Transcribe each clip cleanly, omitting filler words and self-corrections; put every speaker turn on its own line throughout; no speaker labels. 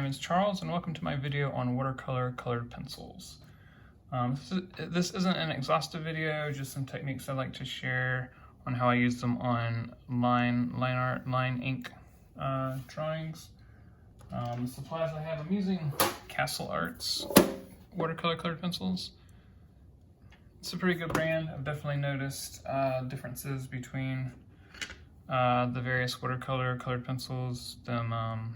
is Charles and welcome to my video on watercolor colored pencils. This isn't an exhaustive video, just some techniques I like to share on how I use them on line art, line ink drawings. The supplies I have, I'm using Castle Arts watercolor colored pencils. It's a pretty good brand. I've definitely noticed differences between the various watercolor colored pencils, them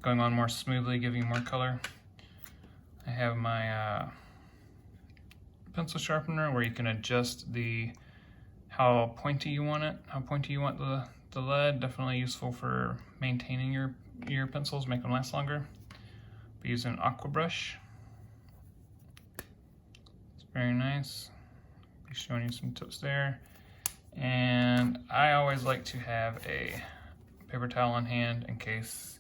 going on more smoothly, giving more color. I have my pencil sharpener where you can adjust how pointy you want it, how pointy you want the lead. Definitely useful for maintaining your pencils, make them last longer. But using an aqua brush. It's very nice. I'll be showing you some tips there. And I always like to have a paper towel on hand in case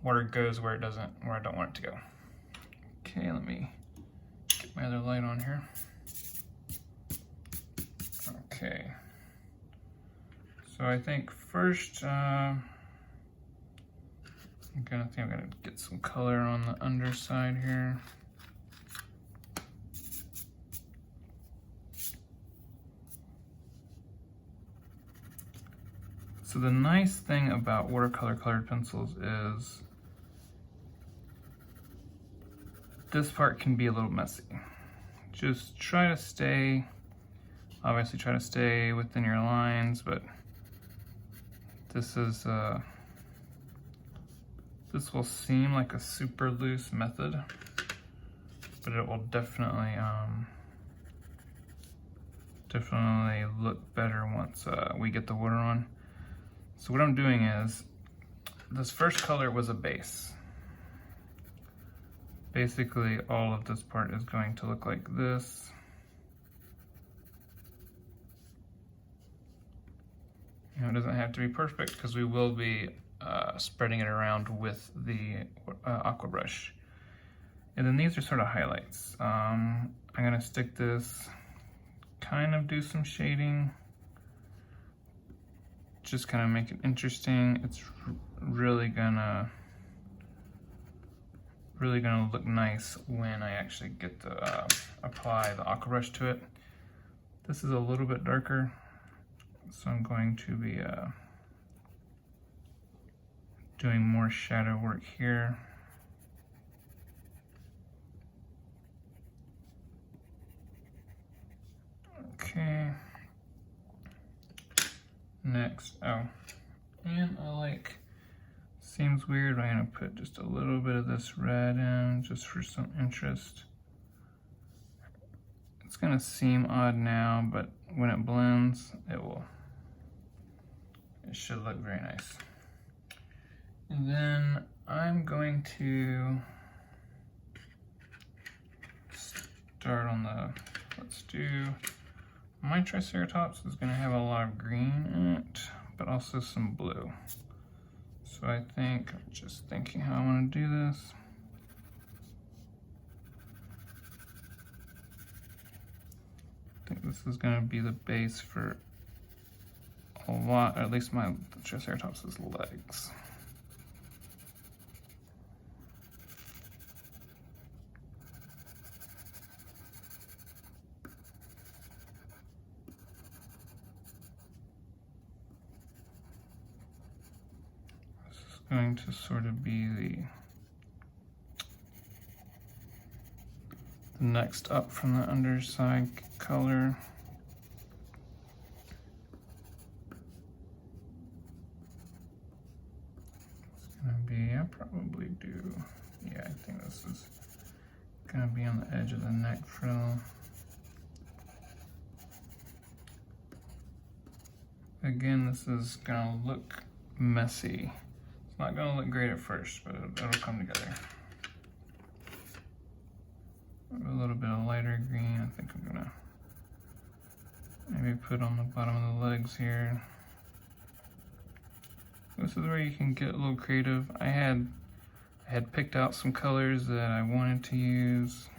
water goes where I don't want it to go. Okay, let me get my other light on here. Okay. So I think first, I'm gonna get some color on the underside here. So the nice thing about watercolor colored pencils is this part can be a little messy. Just obviously try to stay within your lines, but this will seem like a super loose method, but it will definitely look better once we get the water on. So what I'm doing is, this first color was a base. Basically, all of this part is going to look like this. You know, it doesn't have to be perfect because we will be spreading it around with the aqua brush. And then these are sort of highlights. I'm gonna stick this, kind of do some shading, just kind of make it interesting. It's really gonna look nice when I actually get to apply the aqua brush to it. This is a little bit darker, so I'm going to be doing more shadow work here. Okay. Next, and seems weird, but I'm gonna put just a little bit of this red in just for some interest. It's gonna seem odd now, but when it blends, it should look very nice. And then I'm going to start on my Triceratops is gonna have a lot of green in it, but also some blue. So I think, just thinking how I wanna do this. I think this is gonna be the base for a lot, or at least my Triceratops' legs. Going to sort of be the next up from the underside color. It's gonna be, I think this is gonna be on the edge of the neck frill. Again, this is gonna look messy. It's not gonna look great at first, but it'll come together. A little bit of lighter green, I think I'm gonna maybe put on the bottom of the legs here. This is where you can get a little creative. I had picked out some colors that I wanted to use.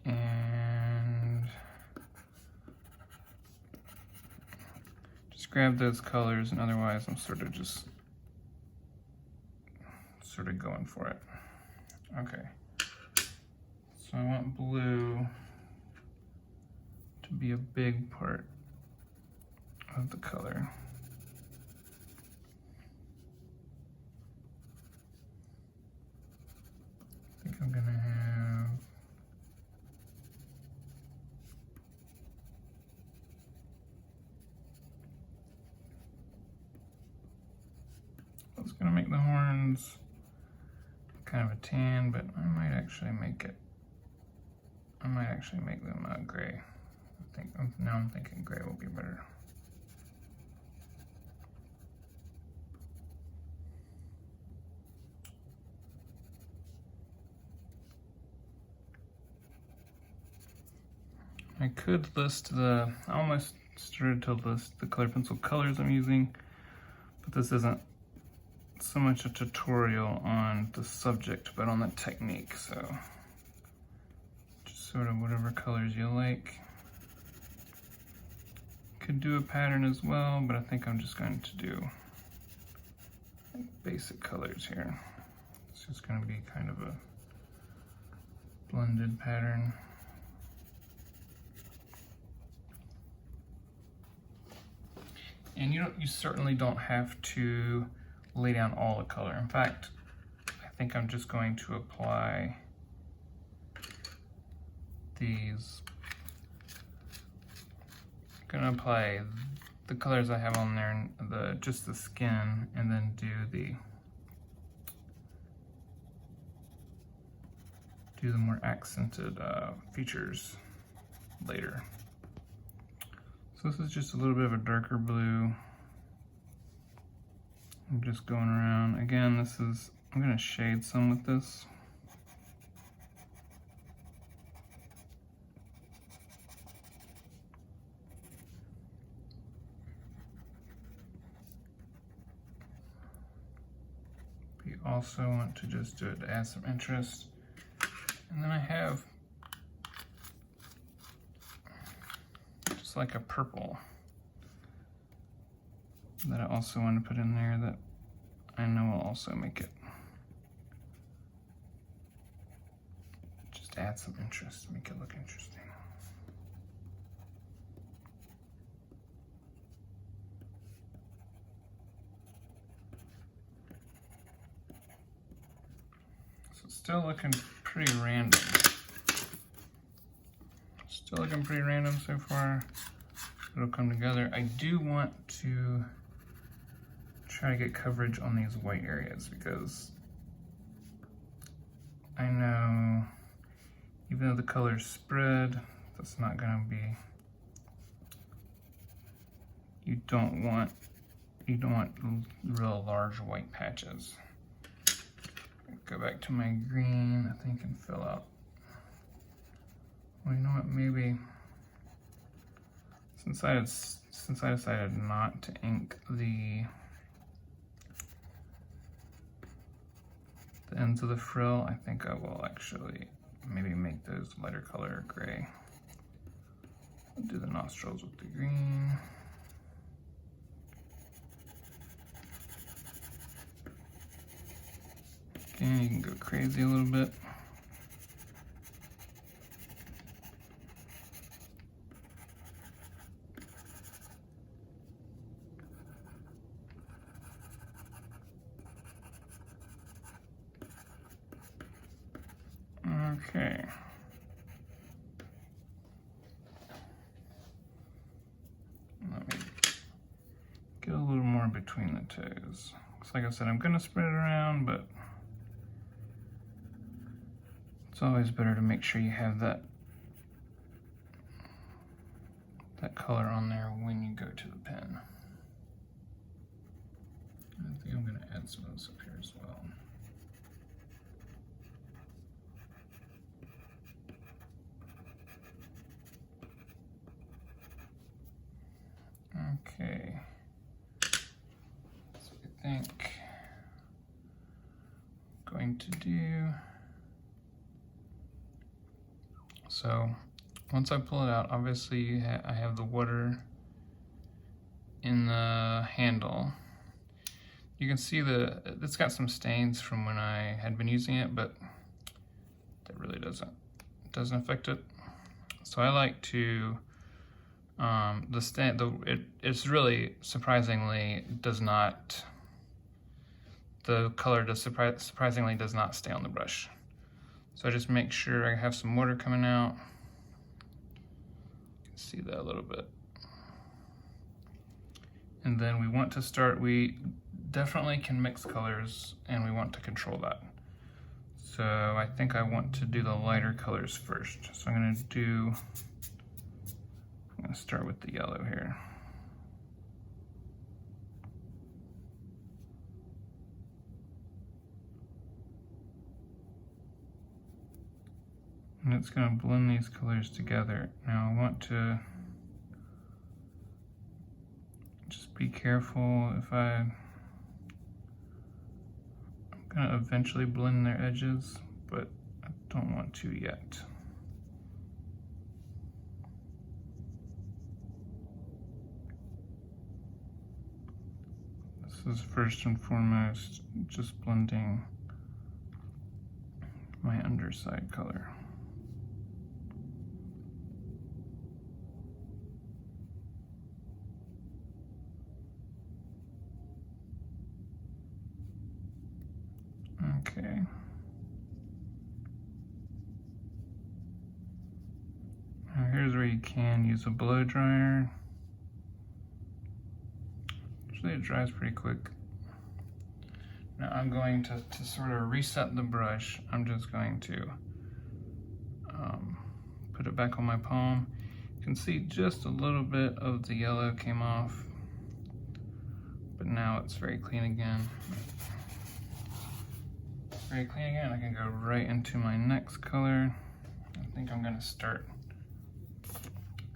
And just grab those colors, and otherwise I'm sort of going for it. Okay, so I want blue to be a big part of the color. I think I'm gonna have I was gonna make the horns kind of a tan, but I might actually make them gray. Now I'm thinking gray will be better. I could list I almost started to list the colored pencil colors I'm using, but this isn't so much a tutorial on the subject, but on the technique, so just sort of whatever colors you like. Could do a pattern as well, but I think I'm just going to do basic colors here. It's just going to be kind of a blended pattern. And you certainly don't have to lay down all the color. In fact, I think I'm just going to apply these. I'm gonna apply the colors I have on there, and just the skin, and then do the more accented features later. So this is just a little bit of a darker blue. I'm just going around. Again, I'm gonna shade some with this. We also want to just do it to add some interest. And then I have just like a purple that I also want to put in there that I know will also make it just add some interest, make it look interesting. So it's still looking pretty random. Still looking pretty random so far. It'll come together. I do want to try to get coverage on these white areas, because I know even though the colors spread, that's not gonna be, you don't want real large white patches. Go back to my green, I think, and fill out. Well, you know what, maybe, since I decided not to ink the ends of the frill, I think I will actually maybe make those lighter color gray. I'll do the nostrils with the green. Again, you can go crazy a little bit. Okay. Let me get a little more between the toes. Because like I said, I'm gonna spread it around, but it's always better to make sure you have that color on there when you go to the pen. I think I'm gonna add some of this up here as well. Okay, so I think I'm going to do, so once I pull it out, obviously I have the water in the handle. You can see it's got some stains from when I had been using it, but that really doesn't affect it. So I like to, it's really surprisingly does not, the color surprisingly does not stay on the brush. So I just make sure I have some water coming out. You can see that a little bit. And then we want to start, we definitely can mix colors and we want to control that. So I think I want to do the lighter colors first. So I'm gonna start with the yellow here. And it's gonna blend these colors together. Now I want to just be careful I'm gonna eventually blend their edges, but I don't want to yet. This is first and foremost just blending my underside color. Okay. Now here's where you can use a blow dryer. Usually it dries pretty quick. Now I'm going to sort of reset the brush. I'm just going to put it back on my palm. You can see just a little bit of the yellow came off, but now it's very clean again. Very clean again. I can go right into my next color. I think I'm gonna start.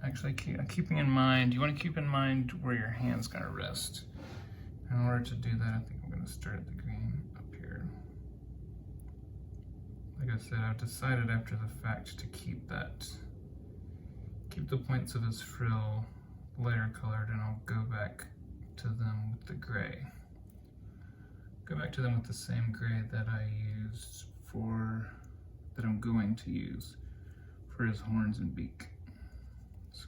Actually, keeping in mind, you want to keep in mind where your hand's gonna rest. In order to do that, I think I'm gonna start at the green up here. Like I said, I've decided after the fact to keep the points of his frill lighter colored, and I'll go back to them with the gray. Go back to them with the same gray that I used that I'm going to use for his horns and beak. So.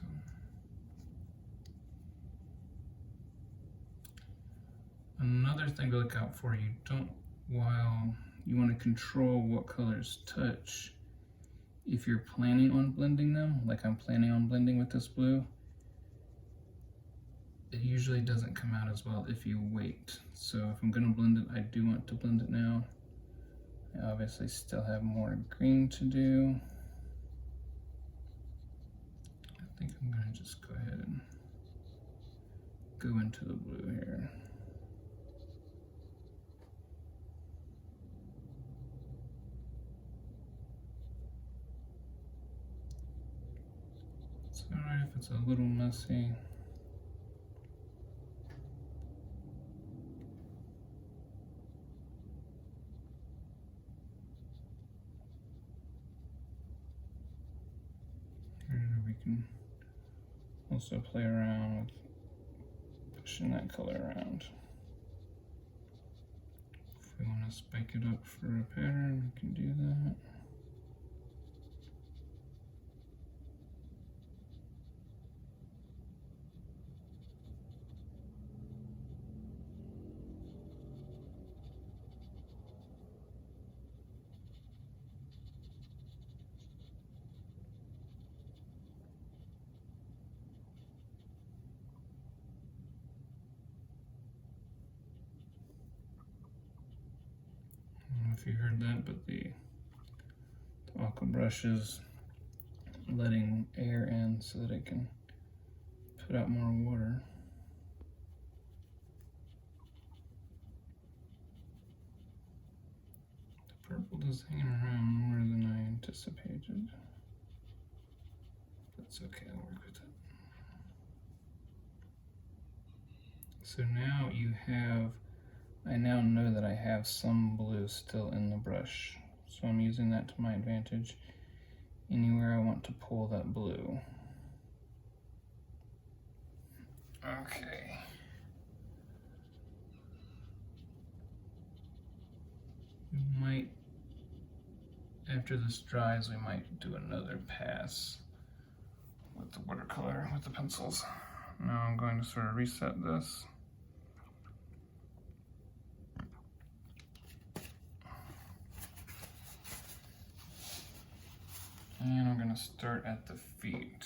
Another thing to look out for, while you want to control what colors touch, if you're planning on blending them, like I'm planning on blending with this blue, it usually doesn't come out as well if you wait. So if I'm gonna blend it, I do want to blend it now. I obviously still have more green to do. I think I'm gonna just go ahead and go into the blue here. It's alright if it's a little messy. We can also play around with pushing that color around. If we want to spike it up for a pattern, we can do that. If you heard that, but the aqua brush is letting air in so that it can put out more water. The purple is hanging around more than I anticipated. That's okay, I'll work with it. So now I now know that I have some blue still in the brush. So I'm using that to my advantage anywhere I want to pull that blue. Okay. We might, after this dries, we might do another pass with the watercolor, with the pencils. Now I'm going to sort of reset this. And I'm going to start at the feet.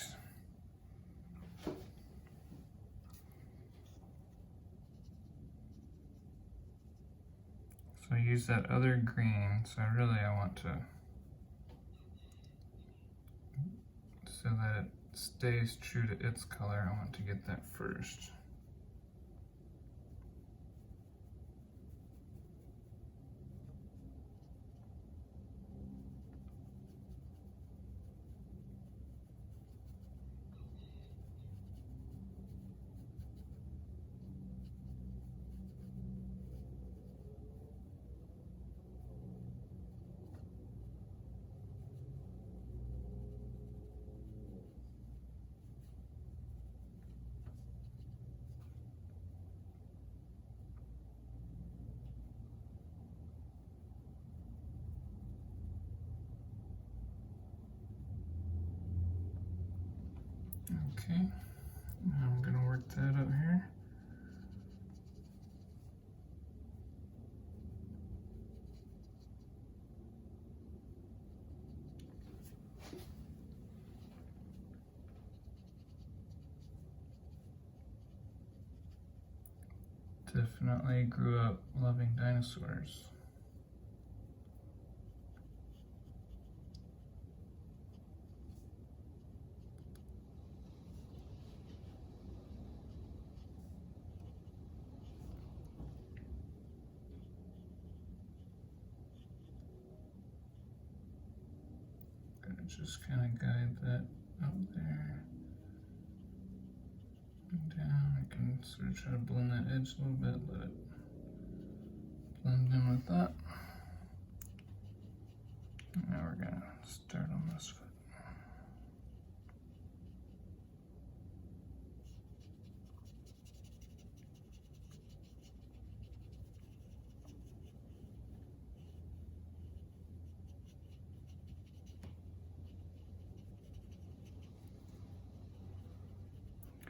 So I use that other green, so really I want to, so that it stays true to its color, I want to get that first. Okay, now I'm going to work that up here. Definitely grew up loving dinosaurs. Gonna just kind of guide that up there and down. I can sort of try to blend that edge a little bit, let it blend in with that. Now we're gonna start on this foot.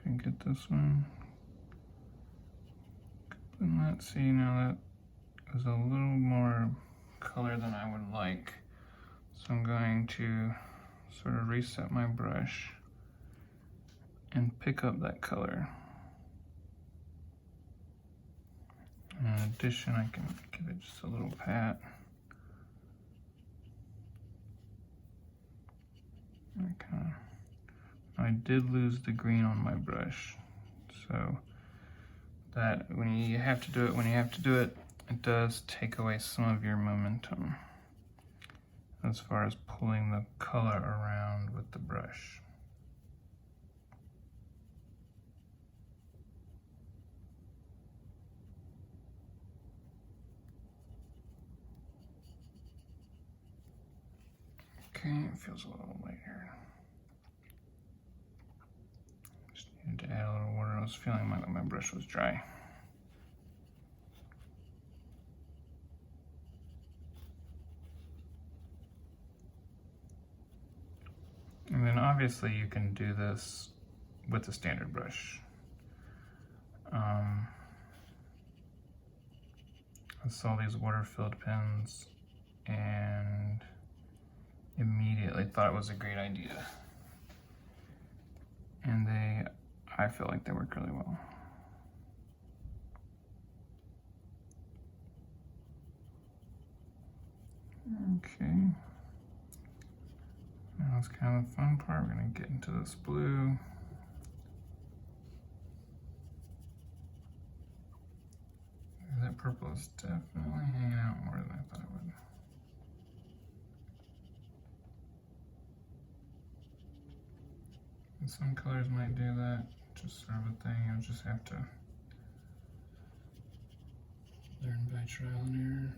Can get this one. And let's see, now that is a little more color than I would like. So I'm going to sort of reset my brush and pick up that color. In addition, I can give it just a little pat. I did lose the green on my brush, so that when you have to do it, it does take away some of your momentum as far as pulling the color around with the brush. Okay, it feels a little light here. Just needed to add a little water. I was feeling like my brush was dry. And then obviously you can do this with a standard brush. I saw these water-filled pens and immediately thought it was a great idea. And I feel like they work really well. Okay. Now it's kind of the fun part. We're gonna get into this blue. That purple is definitely hanging out more than I thought it would. And some colors might do that, just sort of a thing. You'll just have to learn by trial and error.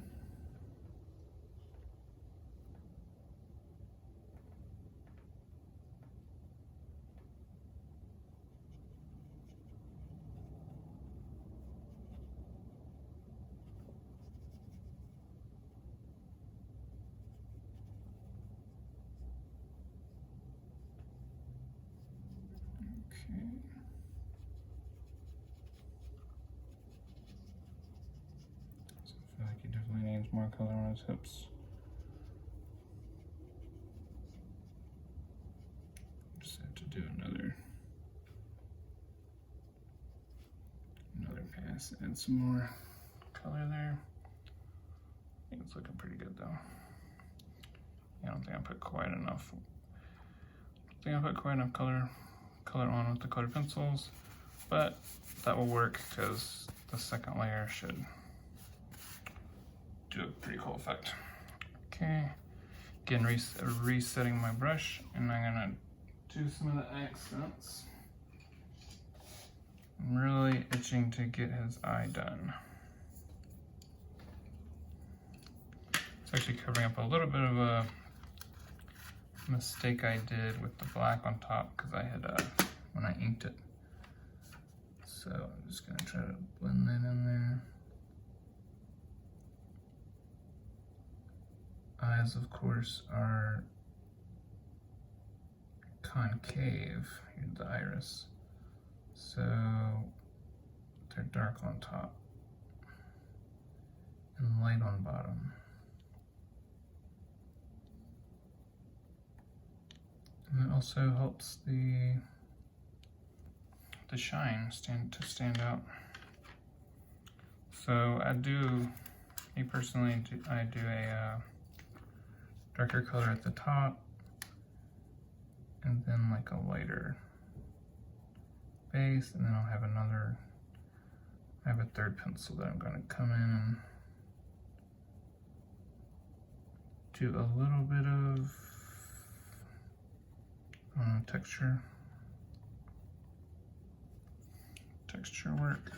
So I feel like he definitely needs more color on his hips. Just have to do another pass, add some more color there. I think it's looking pretty good though. I don't think I put quite enough. I think I put quite enough color on with the colored pencils, but that will work because the second layer should do a pretty cool effect. Okay, again, resetting my brush, and I'm gonna do some of the accents. I'm really itching to get his eye done. It's actually covering up a little bit of a mistake I did with the black on top because I had when I inked it. So I'm just gonna try to blend that in there. Eyes, of course, are concave. Here's the iris. So they're dark on top and light on bottom. And it also helps the shine stand out. So me personally, I do a darker color at the top, and then like a lighter base, and then I'll have I have a third pencil that I'm going to come in and do a little bit of texture work,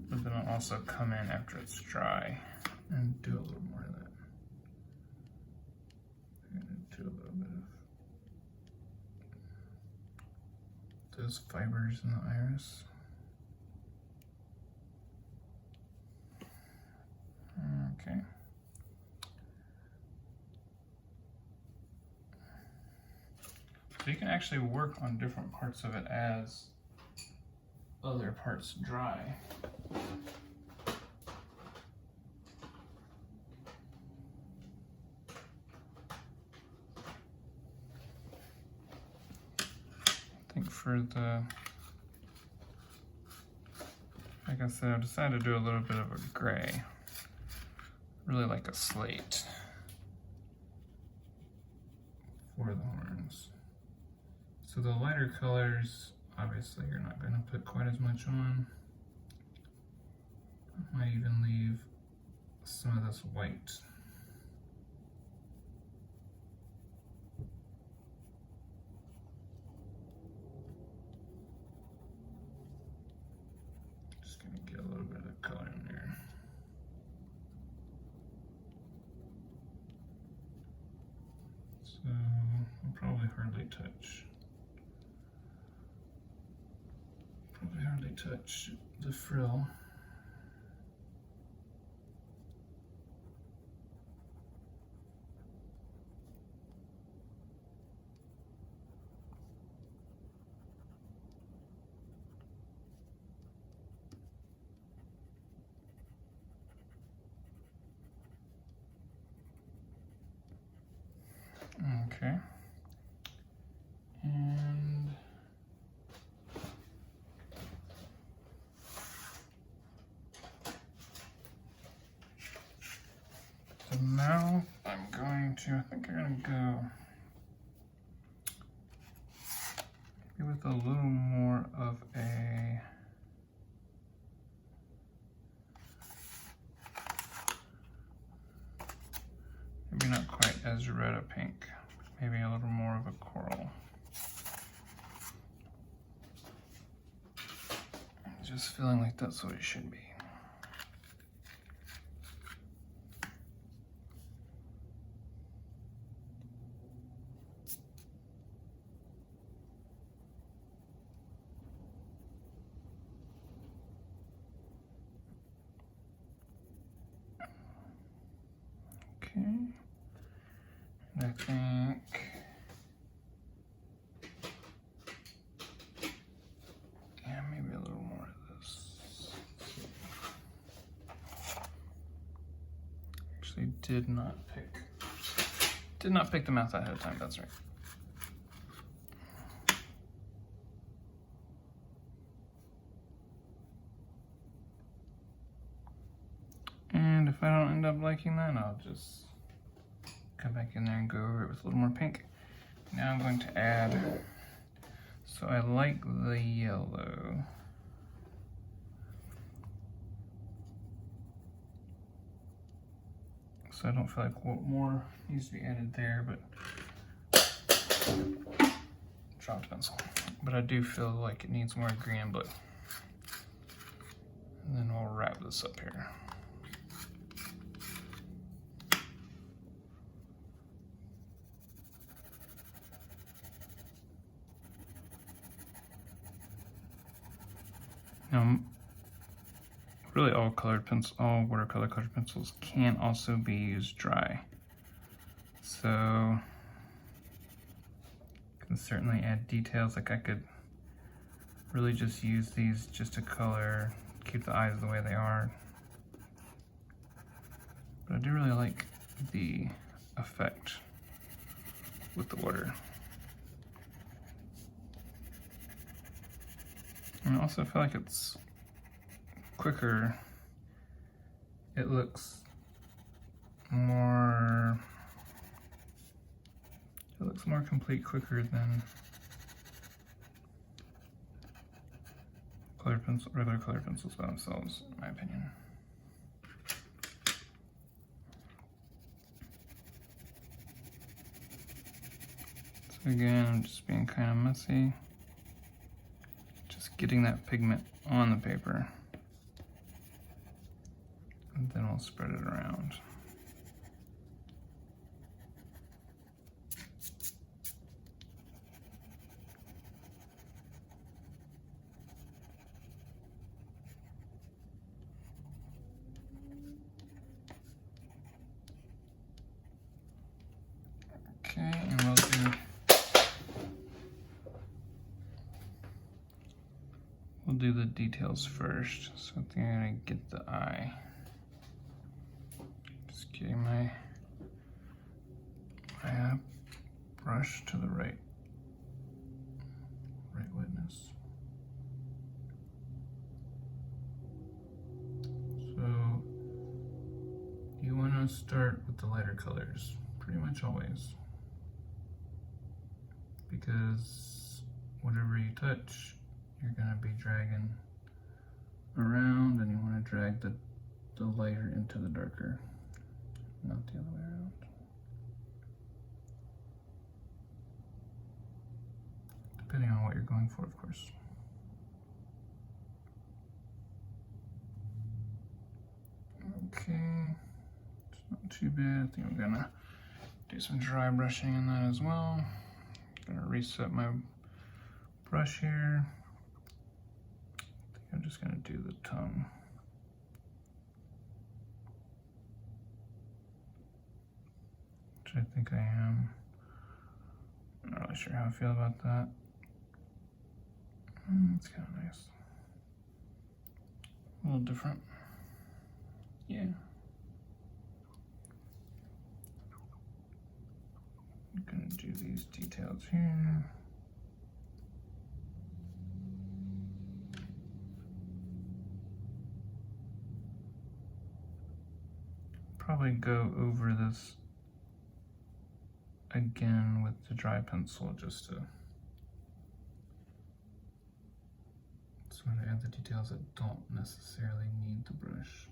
but then I'll also come in after it's dry and do a little more of that. And do a little bit of those fibers in the iris. Okay. So you can actually work on different parts of it as other parts dry. I think for like I said, I decided to do a little bit of a gray, really like a slate for the horns. So the lighter colors, obviously you're not going to put quite as much on. I might even leave some of this white. Just going to get a little bit of color in there. So I'll probably hardly touch the frill. Okay. And so now I think I'm going to go maybe with a little more of a maybe not quite as red a pink, maybe a little more of a coral. Just feeling like that's what it should be. Okay, and I think actually did not pick the mouth ahead of time, that's right. And if I don't end up liking that, I'll just come back in there and go over it with a little more pink. Now I'm going to add, so I like the yellow. So I don't feel like more needs to be added there, but dropped pencil. But I do feel like it needs more green and blue. And then we'll wrap this up here. Now, really all watercolor colored pencils can also be used dry. So, can certainly add details, like I could really just use these just to color, keep the eyes the way they are. But I do really like the effect with the water. And I also feel like it's quicker. It looks more complete quicker than regular colored pencils by themselves, in my opinion. So again, I'm just being kind of messy. Just getting that pigment on the paper. And then we'll spread it around. Okay, and we'll do the details first. So I think I'm gonna get the eye. Just getting my brush to the right wetness. So you want to start with the lighter colors, pretty much always, because whatever you touch, you're going to be dragging around, and you want to drag the lighter into the darker, not the other way around. Depending on what you're going for, of course. Okay, it's not too bad. I think I'm gonna do some dry brushing in that as well. Gonna reset my brush here. I think I'm just gonna do the tongue. Which I think I am. I'm not really sure how I feel about that. It's kind of nice. A little different. Yeah. I'm gonna do these details here. Probably go over this again with the dry pencil just to sort of add the details that don't necessarily need the brush.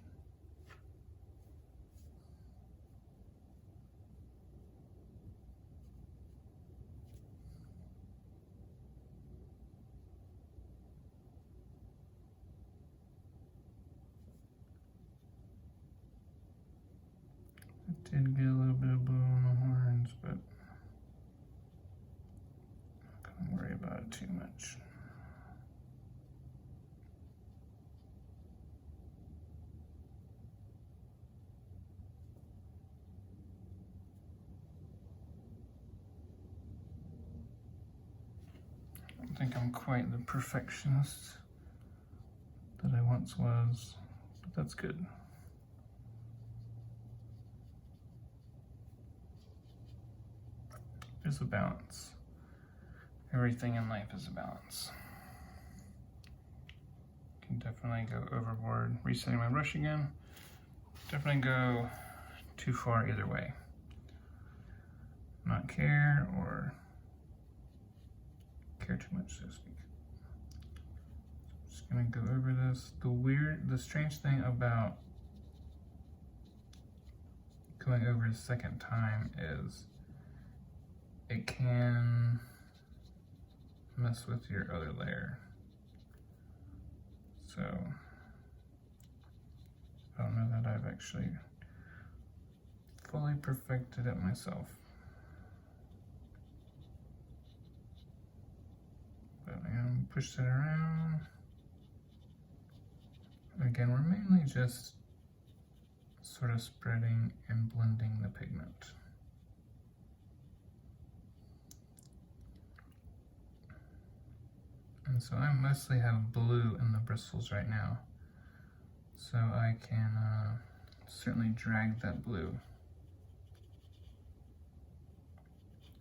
I did get a little bit of blue on the horns, but I'm not gonna worry about it too much. I don't think I'm quite the perfectionist that I once was, but that's good. there's a balance. Everything in life is a balance. Can definitely go overboard. Resetting my brush again. Definitely go too far either way. Not care or care too much, so to speak. Just gonna go over this. The strange thing about going over a second time is it can mess with your other layer. So I don't know that I've actually fully perfected it myself. But I'm gonna push that around. Again, we're mainly just sort of spreading and blending the pigment. And so I mostly have blue in the bristles right now. So I can certainly drag that blue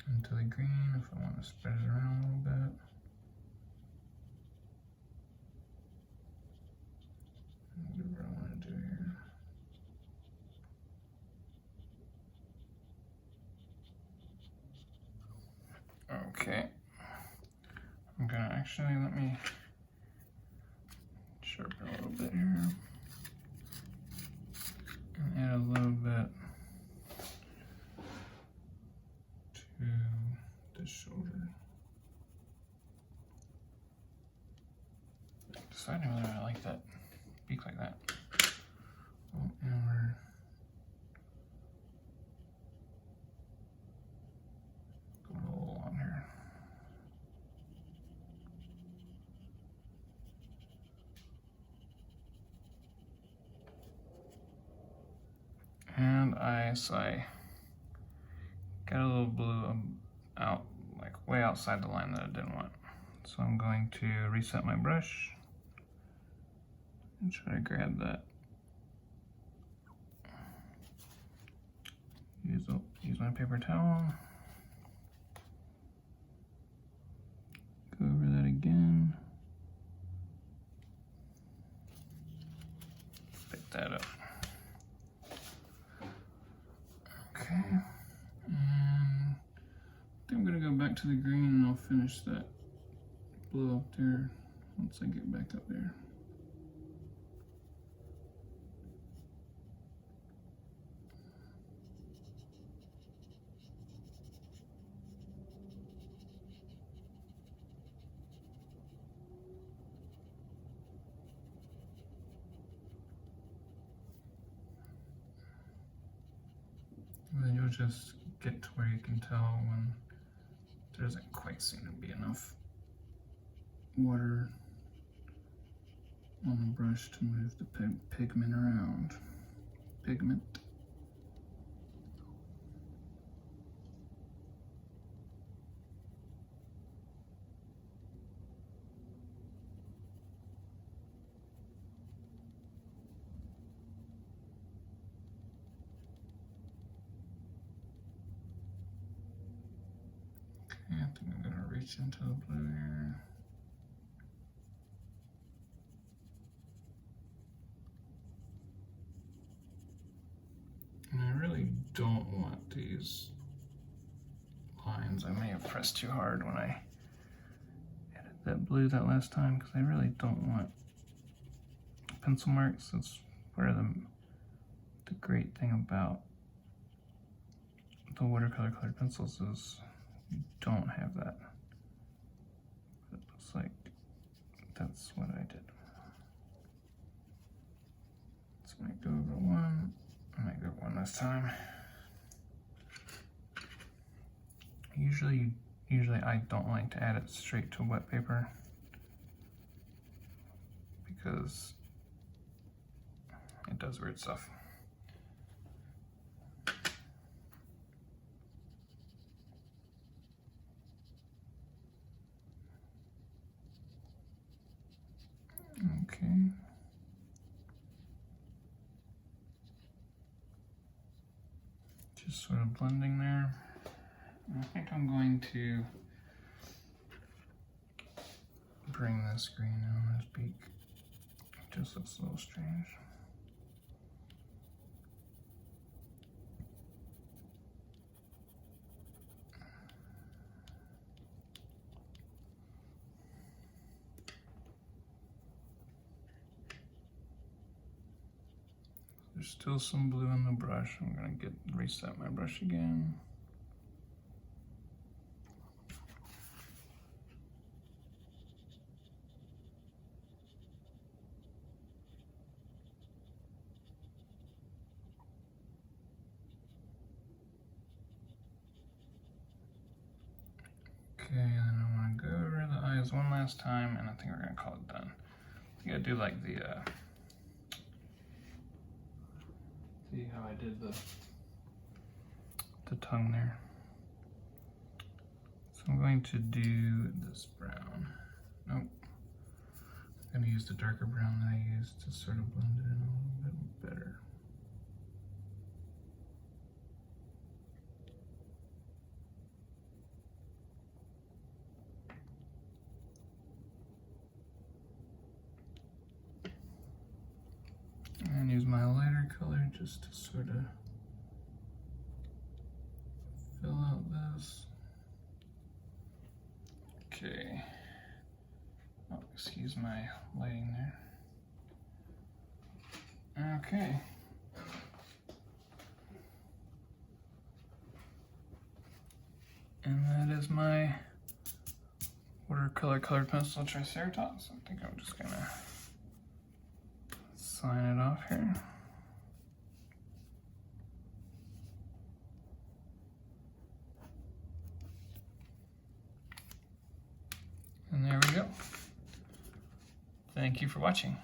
into the green if I want to spread it around a little bit. Whatever I want to do here. Okay. I'm gonna actually, let me sharpen a little bit here. And add a little bit to the shoulder. Deciding whether I like that beak like that. Oh, and we're going a little on here. And I got a little blue out, like way outside the line that I didn't want. So I'm going to reset my brush and try to grab that. Use my paper towel. Go over that again. Pick that up. Okay. And I think I'm gonna go back to the green and I'll finish that blue up there once I get back up there. And then you'll just get to where you can tell when there doesn't quite seem to be enough water on the brush to move the pigment around. Pigment. Okay, I think I'm gonna reach into the blue here. And I really don't want these lines. I may have pressed too hard when I added that blue that last time because I really don't want pencil marks. That's where the great thing about the watercolor colored pencils is you don't have that. It looks like that's what I did. This might go over one. I might go one this time. Usually I don't like to add it straight to wet paper because it does weird stuff. Okay. Just sort of blending there. I think I'm going to bring this green on his beak. It just looks a little strange. There's still some blue in the brush. I'm gonna reset my brush again. Okay, and then I want to go over the eyes one last time, and I think we're gonna call it done. You gotta do like the see how I did the tongue there. So I'm going to do this brown. Nope. I'm gonna use the darker brown that I used to sort of blend it in a little bit better. And use my lighter color just to sort of fill out this. Okay. Oh, excuse my lighting there. Okay. And that is my Watercolor Colored Pencil Triceratops. I think I'm just gonna sign it off here. And there we go. Thank you for watching.